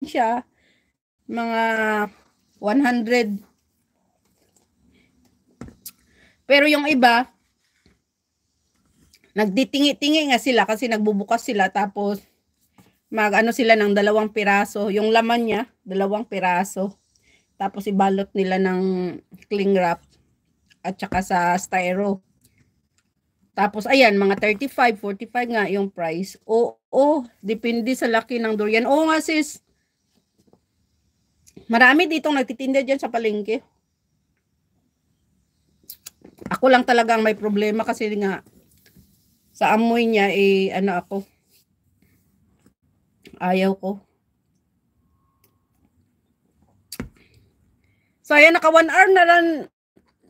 siya. Mga 100. Pero yung iba, nagditingi-tingi nga sila kasi nagbubukas sila tapos mag-ano sila ng 2 piraso. Yung laman niya, 2 piraso. Tapos ibalot nila ng cling wrap at saka sa styro. Tapos ayan, mga 35, 45 nga yung price. Oo, depende sa laki ng durian. Oo nga sis. Marami ditong nagtitinda dyan sa palengke. Ako lang talagang may problema kasi nga sa amoy niya ano ako. Ayaw ko. So ayan, naka 1 hour na lang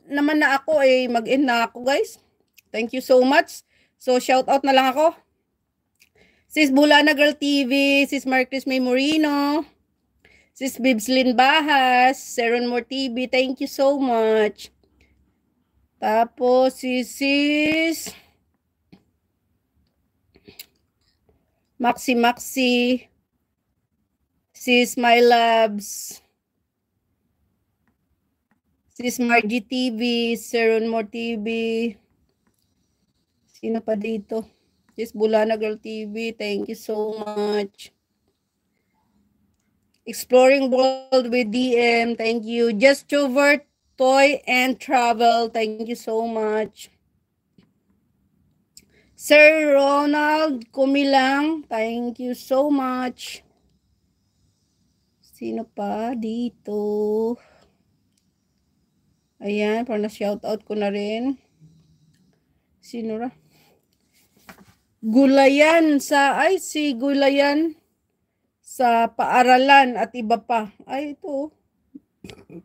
naman na ako mag-end na ako guys. Thank you so much. So shout out na lang ako. Sis Bulana Girl TV, Sis Marcris May Moreno, Sis Bibslin Bahas, Seron More TV, thank you so much. Tapos si Sis Maxi, Sis My Loves, Sis Margie TV, Seron More TV. Sino pa dito? Sis Bulana Girl TV, thank you so much. Exploring World with DM, thank you. Just Jovert Toy and Travel, thank you so much. Sir Ronald Kumilang, thank you so much. Sino pa dito? Ayan, para na-shoutout ko na rin. Sino ra? Gulayan si Gulayan sa paaralan at iba pa. Ay, ito.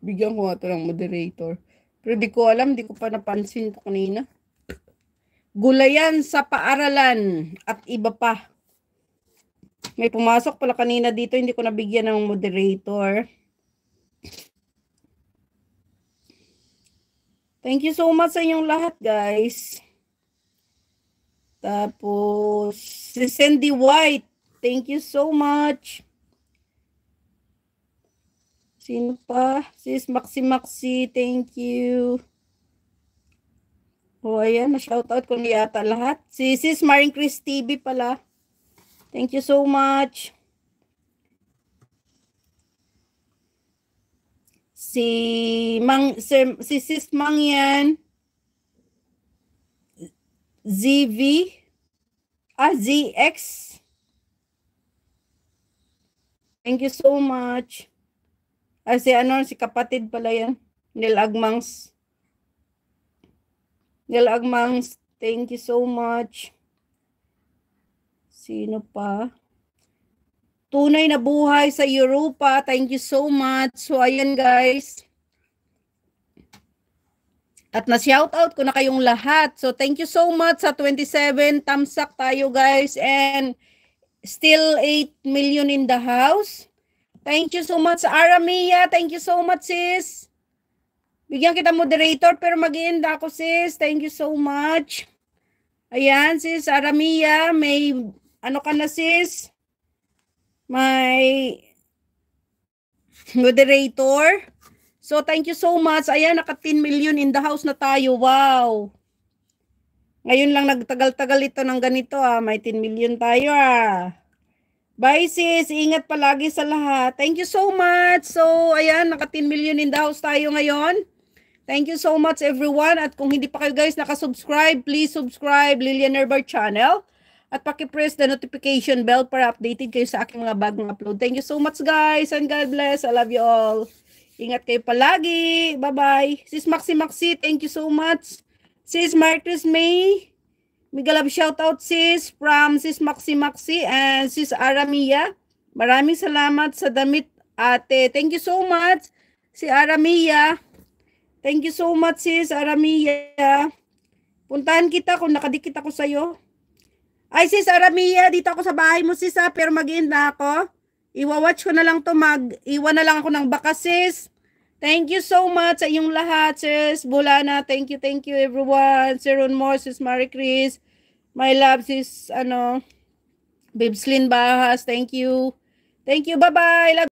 Bigyan ko nga ito ng moderator. Pero di ko alam, di ko pa napansin ito kanina. Gulayan sa paaralan at iba pa. May pumasok pala kanina dito, hindi ko nabigyan ng moderator. Thank you so much sa inyong lahat, guys. Tapos, si Cindy White, thank you so much. Sino pa? Sis Maxi, thank you. O, ayan, na-shoutout ko na yata lahat. Si Sis Maring Chris TV pala. Thank you so much. Si Sis Mangyan. ZX. Thank you so much. Si kapatid pala yan. Nil Agmangs, thank you so much. Sino pa? Tunay na buhay sa Europa, thank you so much. So, ayan guys. At na-shoutout ko na kayong lahat. So, thank you so much sa 27. Tamsak tayo guys. And still 8 million in the house. Thank you so much, Aramia. Thank you so much, sis. Bigyan kita moderator, pero mag-end ako, sis. Thank you so much. Ayan, sis Aramia. May, ano ka na, sis? May moderator. So, thank you so much. Ayan, naka 10 million in the house na tayo. Wow. Ngayon lang nagtagal-tagal ito ng ganito, May 10 million tayo, Bye, sis. Ingat palagi sa lahat. Thank you so much. So, ayan, naka 10 million in the house tayo ngayon. Thank you so much, everyone. At kung hindi pa kayo, guys, nakasubscribe, please subscribe Lilian Herbar Channel. At paki-press the notification bell para updated kayo sa aking mga bagong upload. Thank you so much, guys. And God bless. I love you all. Ingat kayo palagi. Bye-bye. Sis Maxi, thank you so much. Sis Marcris May, mega love shoutout sis from Sis Maxi and Sis Aramia. Maraming salamat sa damit, ate. Thank you so much, si Aramia. Thank you so much, sis Aramia. Puntahan kita kung nakadikit ako sa'yo. Ay, sis Aramia, dito ako sa bahay mo, sis, pero mag-end na ako. Iwa-watch ko na lang to, mag-iwan na lang ako ng bakas, sis. Thank you so much sa inyong lahat, sis Bulana. Thank you everyone. Sir Ron Moore, sis Marie Chris. My love, sis, Bibslin Bahas. Thank you. Thank you. Bye-bye.